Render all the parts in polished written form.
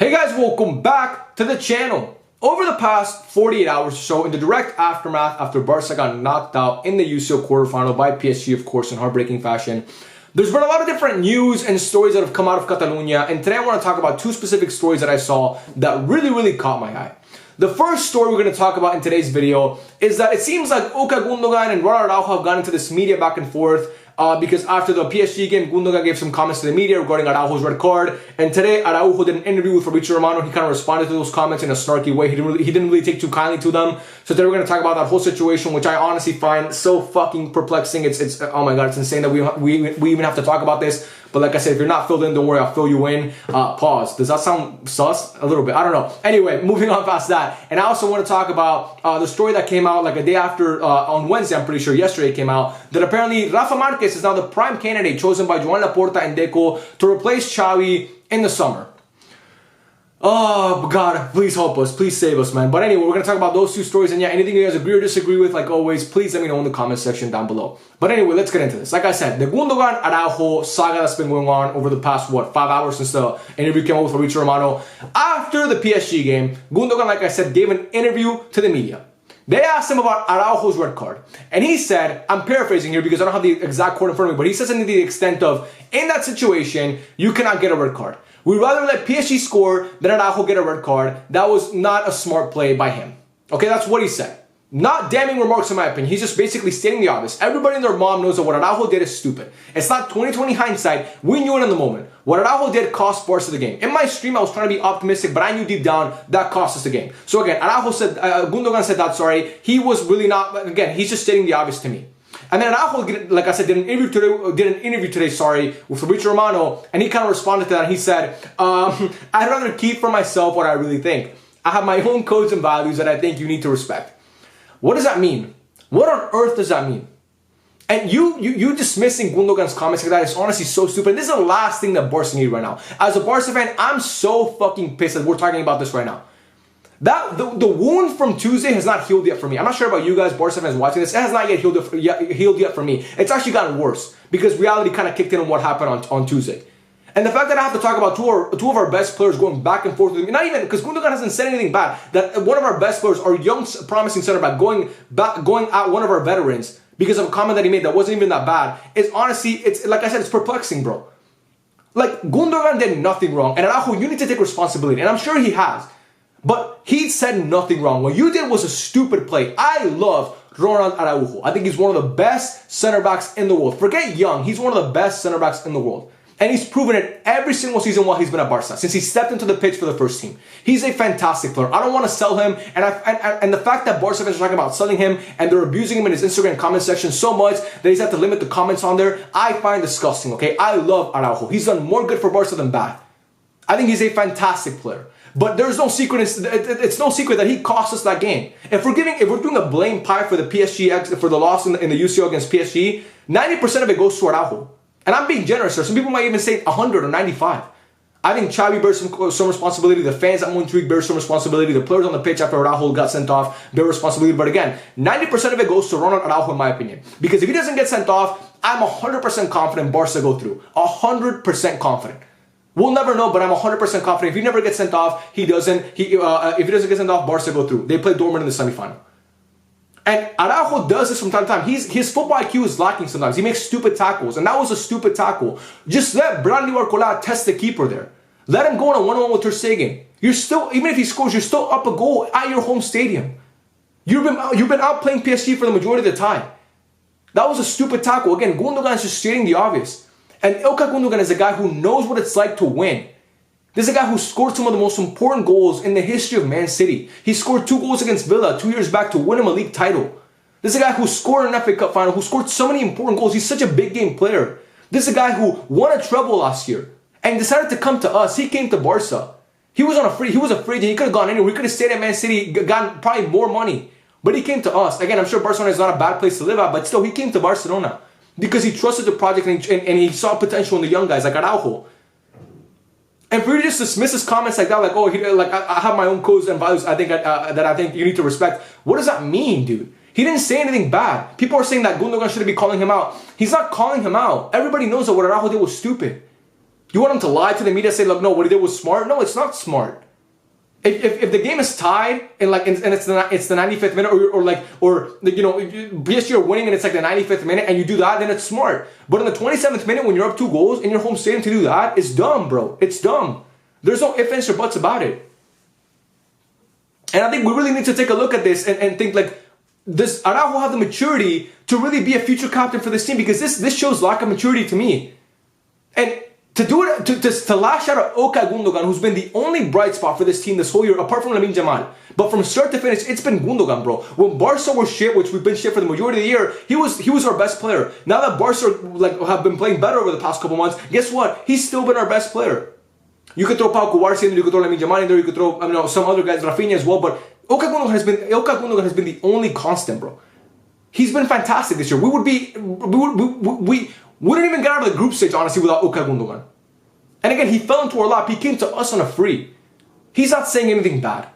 Hey guys, welcome back to the channel. Over the past 48 hours or so, in the direct aftermath after Barca got knocked out in the UCL quarterfinal by PSG, of course, in heartbreaking fashion, there's been a lot of different news and stories that have come out of Catalonia, and today I want to talk about two specific stories that I saw that really caught my eye. The first story we're going to talk about in today's video is that it seems like Gundogan and Araujo have gotten into this media back and forth because after the PSG game, Gundogan gave some comments to the media regarding Araujo's red card. And today, Araújo did an interview with Fabrizio Romano. He kind of responded to those comments in a snarky way. He didn't really take too kindly to them. So today we're going to talk about that whole situation, which I honestly find so fucking perplexing. It's oh my god, it's insane that we even have to talk about this. But like I said, if you're not filled in, don't worry, I'll fill you in. Pause. Does that sound sus? A little bit. I don't know. Anyway, moving on past that. And I also want to talk about the story that came out like a day after, on Wednesday, I'm pretty sure, yesterday it came out, that apparently Rafa Marquez is now the prime candidate chosen by Joan Laporta and Deco to replace Xavi in the summer. Oh, God, please help us. Please save us, man. But anyway, we're going to talk about those two stories. And yeah, anything you guys agree or disagree with, like always, please let me know in the comment section down below. But anyway, let's get into this. Like I said, the Gundogan Araujo saga that's been going on over the past, 5 hours since the interview came out with Fabrizio Romano. After the PSG game, Gundogan, like I said, gave an interview to the media. They asked him about Araujo's red card. And he said, I'm paraphrasing here because I don't have the exact quote in front of me, but he says something to the extent of, in that situation, you cannot get a red card. We'd rather let PSG score than Araujo get a red card. That was not a smart play by him. Okay, that's what he said. Not damning remarks in my opinion. He's just basically stating the obvious. Everybody and their mom knows that what Araujo did is stupid. It's not 2020 hindsight. We knew it in the moment. What Araujo did cost Barca the game. In my stream, I was trying to be optimistic, but I knew deep down that cost us the game. So again, Araujo said, Gundogan said that, sorry. He was really not, again, he's just stating the obvious to me. And then Araujo, like I said, did an interview today, with Fabrizio Romano, and he kind of responded to that, and he said, I'd rather keep for myself what I really think. I have my own codes and values that I think you need to respect. What does that mean? What on earth does that mean? And you dismissing Gundogan's comments like that is honestly so stupid. This is the last thing that Barca need right now. As a Barca fan, I'm so fucking pissed that we're talking about this right now. The wound from Tuesday has not healed yet for me. I'm not sure about you guys, Barca fans watching this. It has not yet healed yet for me. It's actually gotten worse because reality kind of kicked in on what happened on Tuesday. And the fact that I have to talk about two of our best players going back and forth with me, not even because Gundogan hasn't said anything bad, that one of our best players, our young promising center back, going at one of our veterans because of a comment that he made that wasn't even that bad, is honestly, it's like I said, it's perplexing, bro. Like, Gundogan did nothing wrong, and Araujo, you need to take responsibility, and I'm sure he has. But he said nothing wrong. What you did was a stupid play. I love Ronald Araújo. I think he's one of the best center backs in the world. Forget young. He's one of the best center backs in the world. And he's proven it every single season while he's been at Barca, since he stepped into the pitch for the first team. He's a fantastic player. I don't want to sell him. And the fact that Barca fans are talking about selling him and they're abusing him in his Instagram comment section so much that he's had to limit the comments on there, I find disgusting, okay? I love Araujo. He's done more good for Barca than bad. I think he's a fantastic player. But there's no secret. It's no secret that he cost us that game. If we're doing a blame pie for the PSG for the loss in the UCL against PSG, 90% of it goes to Araujo. And I'm being generous here. Some people might even say 100 or 95. I think Xavi bears some responsibility. The fans at Montreal bear some responsibility. The players on the pitch after Araujo got sent off bear responsibility. But again, 90% of it goes to Ronald Araujo, in my opinion. Because if he doesn't get sent off, I'm 100% confident Barca go through. 100% confident. We'll never know, but I'm 100% confident. If he never gets sent off, if he doesn't get sent off, Barca go through. They play Dortmund in the semifinal. And Araujo does this from time to time. His football IQ is lacking sometimes. He makes stupid tackles, and that was a stupid tackle. Just let Brandy Arcola test the keeper there. Let him go on a one-on-one with Ter Stegen. You're still, even if he scores, you're still up a goal at your home stadium. You've been outplaying PSG for the majority of the time. That was a stupid tackle. Again, Gundogan is just stating the obvious. And Ilkay Gundogan is a guy who knows what it's like to win. This is a guy who scored some of the most important goals in the history of Man City. He scored 2 goals against Villa 2 years back to win him a league title. This is a guy who scored an FA Cup final, who scored so many important goals. He's such a big game player. This is a guy who won a treble last year and decided to come to us. He came to Barca. He was a free agent. He could have gone anywhere. He could have stayed at Man City, gotten probably more money. But he came to us. Again, I'm sure Barcelona is not a bad place to live at, but still, he came to Barcelona because he trusted the project and he saw potential in the young guys like Araujo. And for you to just dismiss his comments like that, like, oh, I have my own codes and values. I think you need to respect. What does that mean, dude? He didn't say anything bad. People are saying that Gundogan shouldn't be calling him out. He's not calling him out. Everybody knows that what Araujo did was stupid. You want him to lie to the media, say, look, no, what he did was smart? No, it's not smart. If the game is tied and it's the 95th minute or PSG are winning and it's like the 95th minute and you do that, then it's smart. But in the 27th minute when you're up 2 goals in your home stadium to do that, it's dumb, bro. It's dumb. There's no ifs, ands, or buts about it. And I think we really need to take a look at this and think like, does Araujo have the maturity to really be a future captain for this team? Because this shows lack of maturity to me. And to do it, to lash out at Okay Gundogan, who's been the only bright spot for this team this whole year, apart from Lamine Yamal. But from start to finish, it's been Gundogan, bro. When Barca were shit, which we've been shit for the majority of the year, he was our best player. Now that Barca have been playing better over the past couple months, guess what? He's still been our best player. You could throw Pau Cubarsí in there, you could throw Lamine Yamal in there, you could throw some other guys, Rafinha as well, but Okay Gundogan has been the only constant, bro. He's been fantastic this year. We wouldn't even get out of the group stage, honestly, without Okay Gundogan. And again, he fell into our lap. He came to us on a free. He's not saying anything bad.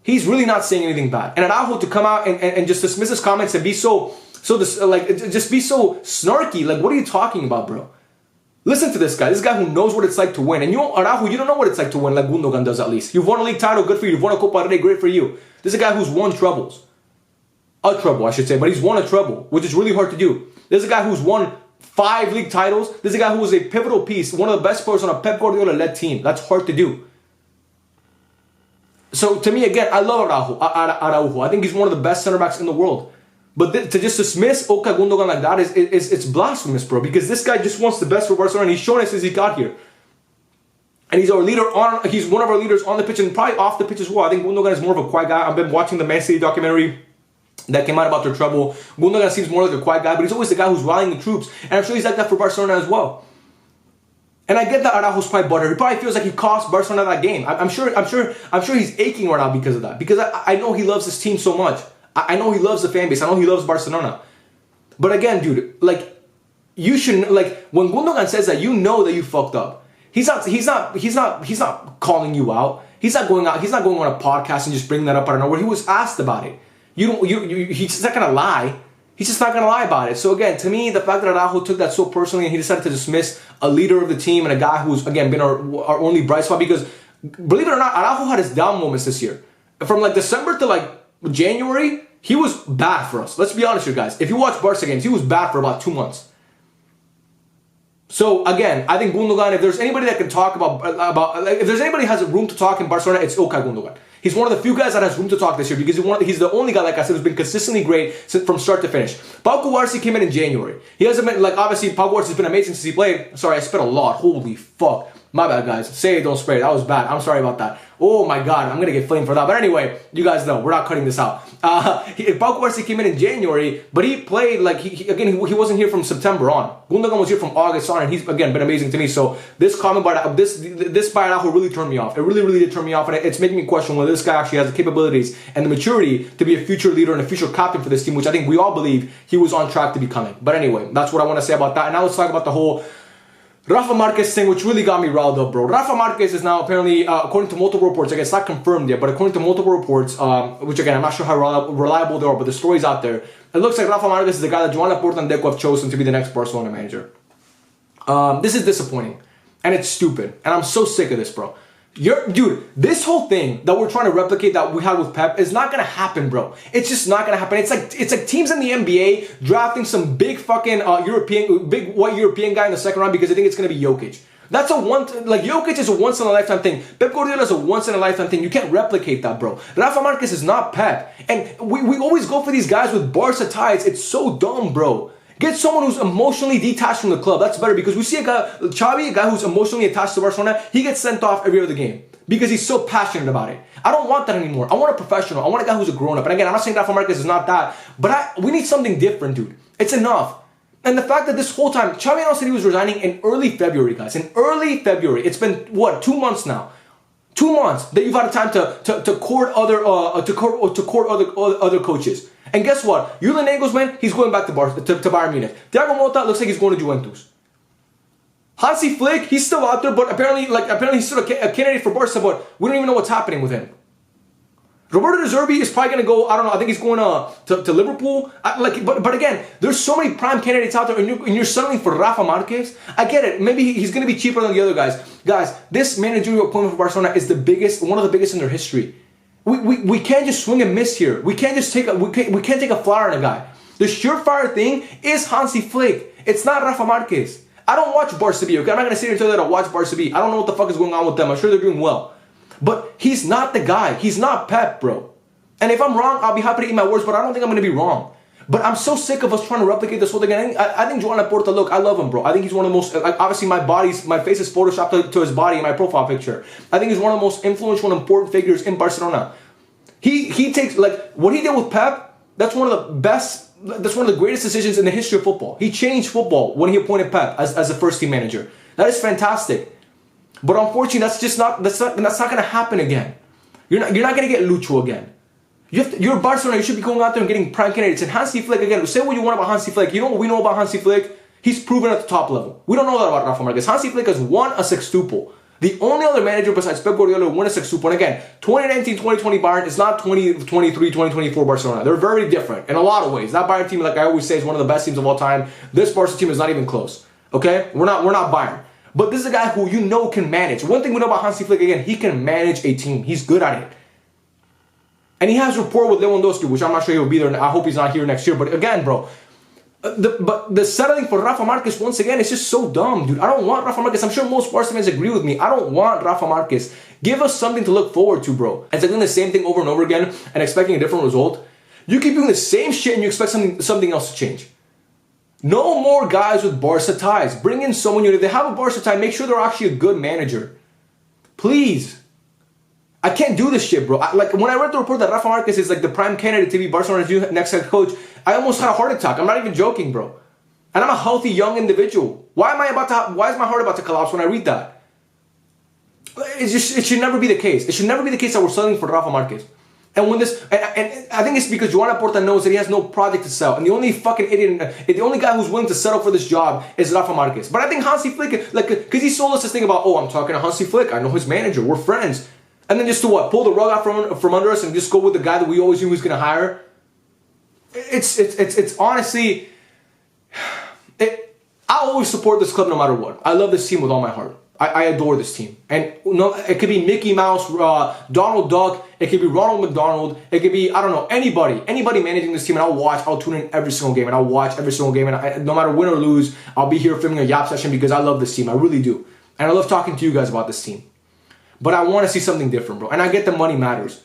He's really not saying anything bad. And Araujo to come out and just dismiss his comments and be just be so snarky. Like, what are you talking about, bro? Listen to this guy. This guy who knows what it's like to win. And you know, Araujo, you don't know what it's like to win like Gundogan does at least. You've won a league title, good for you. You've won a Copa del Rey, great for you. This is a guy who's won trebles. A treble, I should say. But he's won a treble, which is really hard to do. This is a guy who's won 5 league titles. This is a guy who was a pivotal piece, one of the best players on a Pep Guardiola-led team. That's hard to do. So to me, again, I love Araujo. I think he's one of the best center backs in the world. But to just dismiss Okay Gundogan like that it's blasphemous, bro. Because this guy just wants the best for Barcelona, and he's shown us since he got here. And he's our leader he's one of our leaders on the pitch and probably off the pitch as well. I think Gundogan is more of a quiet guy. I've been watching the Man City documentary that came out about their trouble. Gundogan seems more like a quiet guy, but he's always the guy who's rallying the troops. And I'm sure he's like that for Barcelona as well. And I get that Araujo's probably buttered. He probably feels like he cost Barcelona that game. I'm sure he's aching right now because of that. Because I know he loves his team so much. I know he loves the fan base. I know he loves Barcelona. But again, dude, like, you shouldn't, like, when Gundogan says that, you know that you fucked up. He's not calling you out. He's not going on a podcast and just bringing that up out of nowhere. He was asked about it. He's just not gonna lie. He's just not gonna lie about it. So again, to me, the fact that Araujo took that so personally and he decided to dismiss a leader of the team and a guy who's again been our only bright spot, because believe it or not, Araujo had his down moments this year. From like December to like January, he was bad for us. Let's be honest here, guys. If you watch Barca games, he was bad for about 2 months. So again, I think Gundogan, if there's anybody that can talk about if there's anybody who has room to talk in Barcelona, it's Okay Gundogan. He's one of the few guys that has room to talk this year because he's the only guy, like I said, who's been consistently great from start to finish. Pau Cubarsí came in January. He hasn't been, like, obviously, Pau Cubarsí has been amazing since he played. Sorry, I spit a lot. Holy fuck. My bad, guys. Say it, don't spray it. That was bad. I'm sorry about that. Oh my god, I'm gonna get flamed for that. But anyway, you guys know, we're not cutting this out. Pau Cubarsí came in January, but he played, like, he wasn't here from September on. Gundogan was here from August on, and he's, again, been amazing to me. So this comment by Araujo really turned me off. It really, really did turn me off, and it's making me question whether this guy actually has the capabilities and the maturity to be a future leader and a future captain for this team, which I think we all believe he was on track to becoming. But anyway, that's what I want to say about that. And now let's talk about the whole Rafa Marquez thing, which really got me riled up, bro. Rafa Marquez is now apparently, according to multiple reports, again, it's not confirmed yet, but according to multiple reports, which again, I'm not sure how reliable they are, but the story's out there. It looks like Rafa Marquez is the guy that Joan Laporta and Deco have chosen to be the next Barcelona manager. This is disappointing, and it's stupid, and I'm so sick of this, bro. Dude, this whole thing that we're trying to replicate that we had with Pep is not gonna happen, bro. It's just not gonna happen. It's like teams in the NBA drafting some big fucking big white European guy in the second round because they think it's gonna be Jokic. That's Jokic is a once in a lifetime thing. Pep Guardiola is a once in a lifetime thing. You can't replicate that, bro. Rafa Marquez is not Pep, and we always go for these guys with Barca ties. It's so dumb, bro. Get someone who's emotionally detached from the club. That's better, because we see a guy who's emotionally attached to Barcelona, he gets sent off every other game because he's so passionate about it. I don't want that anymore. I want a professional. I want a guy who's a grown-up. And again, I'm not saying Rafa Marquez is not that, but we need something different, dude. It's enough. And the fact that this whole time, Xavi announced that he was resigning in early February, guys. In early February. It's been, what, 2 months now? 2 months that you've had time to court other coaches. And guess what? Julian Nagelsmann, he's going back to Bayern Munich. Thiago Motta looks like he's going to Juventus. Hansi Flick, he's still out there, but apparently he's still a candidate for Barca, but we don't even know what's happening with him. Roberto De Zerbi is probably going to go, I don't know, I think he's going to Liverpool. But again, there's so many prime candidates out there, and you're settling for Rafa Marquez. I get it. Maybe he's going to be cheaper than the other guys. Guys, this managerial appointment for Barcelona is one of the biggest in their history. We can't just swing and miss here. We can't just take a flyer on a guy. The surefire thing is Hansi Flick. It's not Rafa Marquez. I don't watch Barca B, okay? I'm not going to sit here and tell you that I watch Barca B. I don't know what the fuck is going on with them. I'm sure they're doing well. But he's not the guy. He's not Pep, bro. And if I'm wrong, I'll be happy to eat my words, but I don't think I'm going to be wrong. But I'm so sick of us trying to replicate this whole thing. I think Joan Laporta, look, I love him, bro. I think he's one of the most, obviously my face is photoshopped to his body in my profile picture. I think he's one of the most influential and important figures in Barcelona. He takes, like, what he did with Pep, that's one of the greatest decisions in the history of football. He changed football when he appointed Pep as a first team manager. That is fantastic. But unfortunately, that's not going to happen again. You're not going to get Lucho again. You're Barcelona. You should be going out there and getting prime candidates. And Hansi Flick, again, say what you want about Hansi Flick. You know what we know about Hansi Flick? He's proven at the top level. We don't know that about Rafa Marquez. Hansi Flick has won a sextuple. The only other manager besides Pep Guardiola who won a sextuple. And again, 2019-2020 Bayern is not 2023-2024 Barcelona. They're very different in a lot of ways. That Bayern team, like I always say, is one of the best teams of all time. This Barca team is not even close. Okay? We're not Bayern. But this is a guy who you know can manage. One thing we know about Hansi Flick, again, he can manage a team. He's good at it. And he has rapport with Lewandowski, which I'm not sure he'll be there. I hope he's not here next year. But again, bro, the settling for Rafa Marquez, once again, it's just so dumb, dude. I don't want Rafa Marquez. I'm sure most Barca fans agree with me. I don't want Rafa Marquez. Give us something to look forward to, bro. It's like doing the same thing over and over again and expecting a different result. You keep doing the same shit and you expect something else to change. No more guys with Barca ties. Bring in someone new. If they have a Barca tie, make sure they're actually a good manager. Please. I can't do this shit, bro. Like when I read the report that Rafa Marquez is like the prime candidate to be Barcelona's next head coach, I almost had a heart attack. I'm not even joking, bro. And I'm a healthy young individual. Why is my heart about to collapse when I read that? It should never be the case. It should never be the case that we're selling for Rafa Marquez. And when and I think it's because Joan Laporta knows that he has no project to sell. And the only fucking idiot, the only guy who's willing to settle for this job is Rafa Marquez. But I think Hansi Flick, like, because he sold us this thing about, I'm talking to Hansi Flick. I know his manager. We're friends. And then just to what? Pull the rug out from under us and just go with the guy that we always knew he was going to hire? It's honestly, I always support this club no matter what. I love this team with all my heart. I adore this team. And no, it could be Mickey Mouse, Donald Duck, it could be Ronald McDonald, it could be, I don't know, anybody managing this team, and I'll tune in every single game, and I'll watch every single game, and no matter win or lose, I'll be here filming a Yap session because I love this team. I really do. And I love talking to you guys about this team. But I want to see something different, bro. And I get the money matters.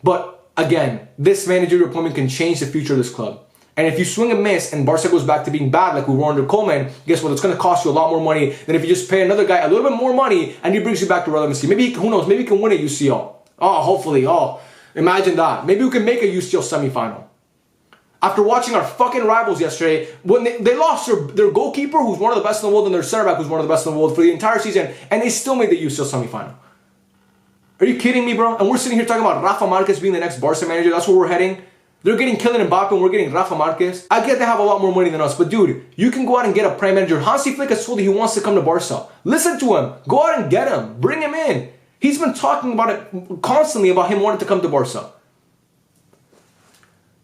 But again, this managerial appointment can change the future of this club. And if you swing and miss and Barca goes back to being bad like we were under Koeman, guess what? It's going to cost you a lot more money than if you just pay another guy a little bit more money and he brings you back to relevancy. Maybe, who knows, maybe he can win a UCL. Oh, hopefully. Oh, imagine that. Maybe we can make a UCL semifinal. After watching our fucking rivals yesterday, when they lost their goalkeeper, who's one of the best in the world, and their center back, who's one of the best in the world for the entire season, and they still made the UCL semifinal. Are you kidding me, bro? And we're sitting here talking about Rafa Marquez being the next Barca manager. That's where we're heading. They're getting Kylian Mbappe and we're getting Rafa Marquez. I get they have a lot more money than us, but dude, you can go out and get a prime manager. Hansi Flick has told you he wants to come to Barca. Listen to him. Go out and get him. Bring him in. He's been talking about it constantly about him wanting to come to Barca.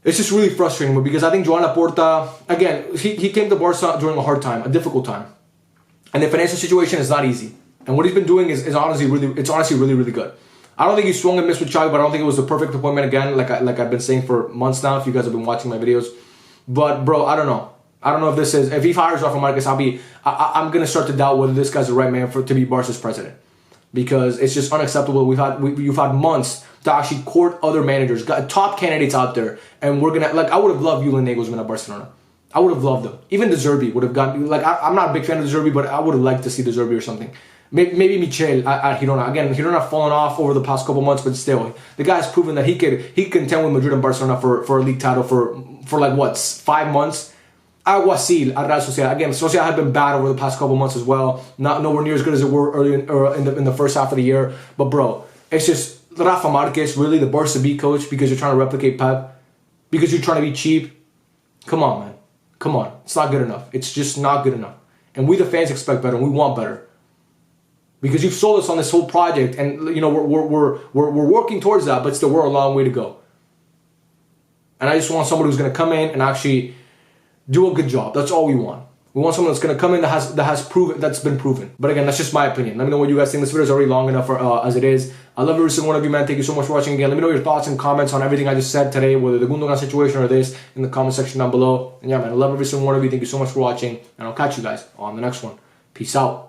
It's just really frustrating because I think Joan Laporta, again, he came to Barca during a hard time, a difficult time. And the financial situation is not easy. And what he's been doing is honestly really, really good. I don't think he swung and missed with Xavi, but I don't think it was the perfect appointment again, like I've been saying for months now, if you guys have been watching my videos. But bro, I don't know. I don't know if he fires Rafa Marquez, I'm gonna start to doubt whether this guy's the right man to be Barca's president. Because it's just unacceptable. You've had months to actually court other managers, got top candidates out there, and we're gonna, like, I would have loved Julen Nagelsmann at Barcelona. I would have loved them. Even De Zerbi would have gotten, like, I'm not a big fan of De Zerbi, but I would have liked to see De Zerbi or something. Maybe Michel at Girona. Again, Girona fallen off over the past couple months, but still, the guy's proven that he could contend with Madrid and Barcelona for a league title for like what, 5 months. Alguacil at Real Sociedad. Again, Sociedad had been bad over the past couple months as well. Not nowhere near as good as it were early in the first half of the year. But bro, it's just Rafa Marquez, really the Barca B coach because you're trying to replicate Pep, because you're trying to be cheap. Come on, man. Come on. It's not good enough. It's just not good enough. And we the fans expect better and we want better. Because you've sold us on this whole project, and you know we're working towards that, but still we're a long way to go. And I just want somebody who's going to come in and actually do a good job. That's all we want. We want someone that's going to come in that's been proven. But again, that's just my opinion. Let me know what you guys think. This video is already long enough as it is. I love every single one of you, man. Thank you so much for watching again. Let me know your thoughts and comments on everything I just said today, whether the Gundogan situation or this, in the comment section down below. And yeah, man, I love every single one of you. Thank you so much for watching, and I'll catch you guys on the next one. Peace out.